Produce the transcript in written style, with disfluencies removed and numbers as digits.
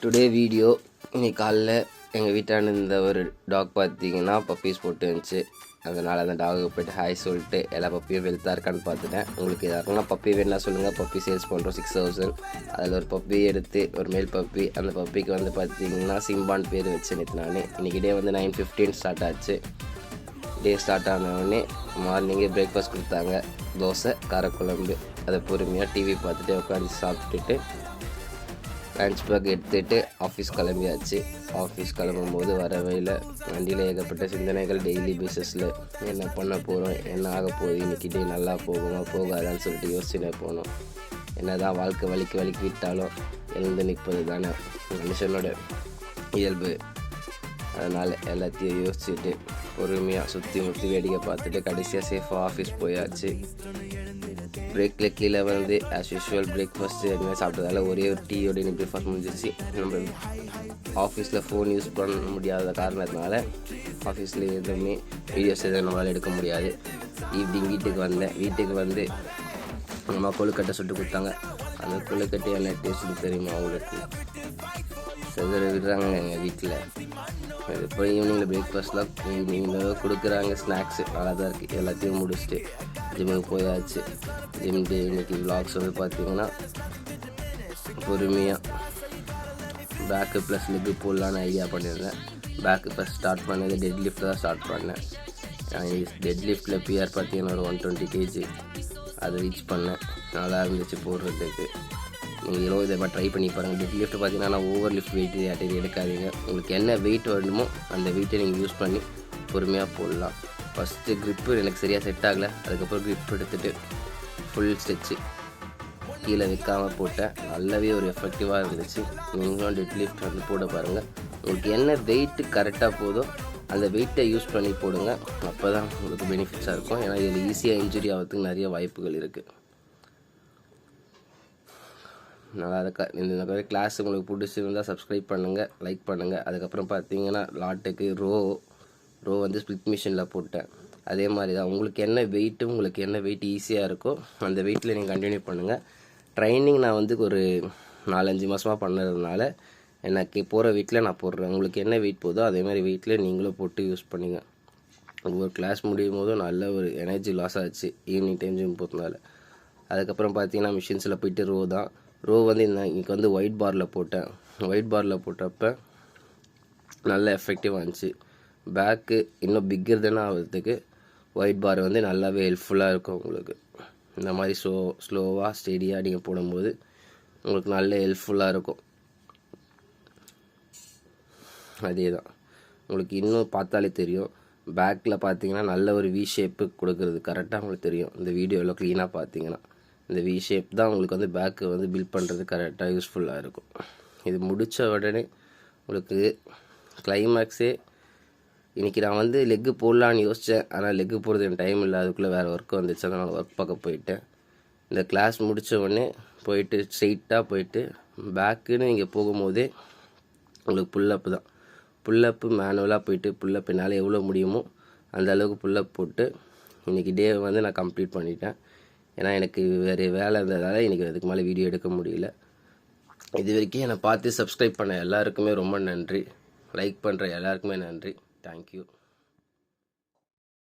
Today video இன்னைக்கு காலைல எங்கள் வீட்டான இந்த ஒரு டாக் பார்த்தீங்கன்னா பப்பீஸ் போட்டு இருந்துச்சு. அதனால் அந்த டாகுக்கு போய்ட்டு ஹாய் சொல்லிட்டு எல்லா பப்பியும் வெல்த்தாக இருக்கான்னு பார்த்துட்டேன். உங்களுக்கு யாருன்னா பப்பி வேணா சொல்லுங்கள், பப்பி சேல்ஸ் பண்ணுறோம் 6000. அதில் ஒரு பப்பி எடுத்து ஒரு மேல் பப்பி, அந்த பப்பிக்கு வந்து பார்த்தீங்கன்னா சிம்பான் பேர் வச்சு நேற்று நான் இன்றைக்கி டே வந்து 9:15 ஸ்டார்ட் ஆச்சு. டே ஸ்டார்ட் ஆனவுடனே மார்னிங்கே பிரேக்ஃபாஸ்ட் கொடுத்தாங்க, தோசை காரக்குழம்பு. அதை பொறுமையாக டிவி பார்த்துட்டு உட்காந்து சாப்பிட்டுட்டு லன்ச் பேக் எடுத்துகிட்டு ஆஃபீஸ் கிளம்பியாச்சு. ஆஃபீஸ் கிளம்பும்போது வர வழியில் வண்டியில் ஏகப்பட்ட சிந்தனைகள். டெய்லி பேசிஸில் என்ன பண்ண போகிறோம், என்ன ஆக போகுது, இன்றைக்கி டே நல்லா போகுமா போகாதான்னு சொல்லிட்டு யோசிச்சுனே போனோம். என்ன தான் வாழ்க்கை வலிக்கு விட்டாலும் எழுந்து நிற்பது தானே மனுஷனோட இயல்பு. அதனால் எல்லாத்தையும் யோசிச்சுட்டு பொறுமையாக சுற்றி முற்றி வேடிக்கை பார்த்துட்டு கடைசியாக சேஃபாக ஆஃபீஸ் போயாச்சு. பிரேக்கில் கீழே வந்து ஆஸ் யூஷுவல் பிரேக்ஃபாஸ்ட்டு எதுவுமே சாப்பிட்டதால ஒரே ஒரு டீயோட இன்னைக்கு பிரேக்ஃபாஸ்ட் முடிஞ்சிச்சு. நம்ம ஆஃபீஸில் ஃபோன் யூஸ் பண்ண முடியாத காரணத்தினால ஆஃபீஸில் எதுவுமே வீடியோஸ் எதுவும் நம்மளால் எடுக்க முடியாது. ஈவினிங் வீட்டுக்கு வந்து அம்மா கொழுக்கட்டை சுட்டு கொடுத்தாங்க. அந்த கொழுக்கட்டை என்ன டேஸ்ட்டு தெரியுமா அவங்களுக்கு? செதற விடுறாங்க எங்கள் வீட்டில். இப்போ ஈவினிங்கில் பிரேக்ஃபாஸ்ட்லாம் ஈவினிங்கில் கொடுக்குறாங்க, ஸ்நாக்ஸு நல்லா தான் இருக்குது. எல்லாத்தையும் முடிச்சுட்டு ஜிம்முக்கு போயாச்சு. ஜிம் டே இன்றைக்கி விலாக்ஸ் வந்து பார்த்திங்கன்னா பொறுமையாக பேக்கு ப்ளஸ் லெக்கு போடலான்னு ஐடியா பண்ணியிருந்தேன். பேக்கு ஃபஸ்ட் ஸ்டார்ட் பண்ணது டெட் லிஃப்ட் தான் ஸ்டார்ட் பண்ணேன். டெட் லிஃப்ட்டில் பிஆர் பார்த்திங்கன்னா ஒரு 120 kg அதை ரீச் பண்ணேன். நல்லா இருந்துச்சு போடுறதுக்கு. நீங்களும் இதை மாதிரி ட்ரை பண்ணி பாருங்கள். டெட் லிஃப்ட் பார்த்தீங்கன்னா ஓவர் லிஃப்ட் வெயிட் யார்ட்டையும் எடுக்காதீங்க. உங்களுக்கு என்ன வெயிட் வேணுமோ அந்த வெயிட்டை நீங்கள் யூஸ் பண்ணி பொறுமையாக போடலாம். ஃபஸ்ட்டு க்ரிப்பு எனக்கு சரியாக செட் ஆகலை. அதுக்கப்புறம் க்ரிப் எடுத்துகிட்டு ஃபுல் ஸ்ட்ரெச்சு கீழே வைக்காமல் போட்டேன். நல்லாவே ஒரு எஃபெக்டிவாக இருந்துச்சு. நீங்களும் டெட் லிஃப்ட் வந்து போட பாருங்கள். உங்களுக்கு என்ன வெயிட்டு கரெக்டாக போதோ அந்த வெயிட்டை யூஸ் பண்ணி போடுங்க. அப்போ தான் உங்களுக்கு பெனிஃபிட்ஸாக இருக்கும். ஏன்னா இதில் ஈஸியாக இன்ஜுரி ஆகிறதுக்கு நிறைய வாய்ப்புகள் இருக்குது. நல்லா இருக்கா இந்த கிளாஸ் உங்களுக்கு பிடிச்சிருந்தால் சப்ஸ்கிரைப் பண்ணுங்கள், லைக் பண்ணுங்கள். அதுக்கப்புறம் பார்த்தீங்கன்னா லாட்டுக்கு ரோ வந்து ஸ்ப்ளிட் மிஷினில் போட்டேன். அதே மாதிரி தான் உங்களுக்கு என்ன வெயிட் ஈஸியாக இருக்கோ அந்த வெயிட்டில் நீங்கள் கண்டினியூ பண்ணுங்கள். ட்ரைனிங் நான் வந்து ஒரு 4-5 மாதமாக பண்ணதுனால எனக்கு போகிற வெயிட்டில் நான் போடுறேன். உங்களுக்கு என்ன வெயிட் போதோ அதே மாதிரி வெயிட்டில் நீங்களும் போட்டு யூஸ் பண்ணுங்க. ஒவ்வொரு கிளாஸ் முடியும் போதும் நல்ல ஒரு எனர்ஜி லாஸ் ஆச்சு ஈவினிங் டைம் ஜிம் போகிறதுனால. அதுக்கப்புறம் பார்த்தீங்கன்னா மிஷின்ஸில் போயிட்டு ரோ வந்து இன்றைக்கி வந்து ஒயிட் பாரில் போட்டேன். ஒயிட் பாரில் போட்டப்போ நல்ல எஃபெக்டிவாக இருந்துச்சு. பேக்கு இன்னும் பிக்கர் தானே ஆகிறதுக்கு ஒயிட் பார் வந்து நல்லாவே ஹெல்ப்ஃபுல்லாக இருக்கும் உங்களுக்கு. இந்த மாதிரி ஸ்லோவாக ஸ்டெடியாக நீங்கள் போடும்போது உங்களுக்கு நல்ல ஹெல்ப்ஃபுல்லாக இருக்கும். அதே தான் உங்களுக்கு இன்னும் பார்த்தாலே தெரியும். பேக்கில் பார்த்தீங்கன்னா நல்ல ஒரு வி ஷேப்பு கொடுக்குறது கரெக்டாக உங்களுக்கு தெரியும். இந்த வீடியோவில் க்ளீனாக பார்த்தீங்கன்னா இந்த வி ஷேப் தான் உங்களுக்கு வந்து பேக்கு வந்து பில்ட் பண்ணுறது கரெக்டாக யூஸ்ஃபுல்லாக இருக்கும். இது முடித்த உடனே உங்களுக்கு கிளைமேக்ஸே இன்றைக்கி நான் வந்து லெக்கு போடலான்னு யோசித்தேன். ஆனால் லெக்கு போடுறது எனக்கு டைம் இல்லை, அதுக்குள்ளே வேறு ஒர்க் வந்துச்சு. அதனால் ஒர்க் பார்க்க போயிட்டேன். இந்த கிளாஸ் முடித்த உடனே போயிட்டு ஸ்ட்ரெயிட்டாக போயிட்டு பேக்குன்னு நீங்கள் போகும்போதே உங்களுக்கு புல்லப்பு தான். புல்லப்பு மேனுவலாக போயிட்டு புல்லப் என்னால் எவ்வளோ முடியுமோ அந்த அளவுக்கு புல்லப் போட்டு இன்றைக்கி டே வந்து நான் கம்ப்ளீட் பண்ணிட்டேன். ஏன்னா எனக்கு வேறு வேலை இருந்ததால் இன்றைக்கி அதுக்கு மேலே வீடியோ எடுக்க முடியல. இது வரைக்கும் என்னை பார்த்து சப்ஸ்கிரைப் பண்ண எல்லாருக்குமே ரொம்ப நன்றி. லைக் பண்ணுற எல்லாருக்குமே நன்றி. தேங்க்யூ.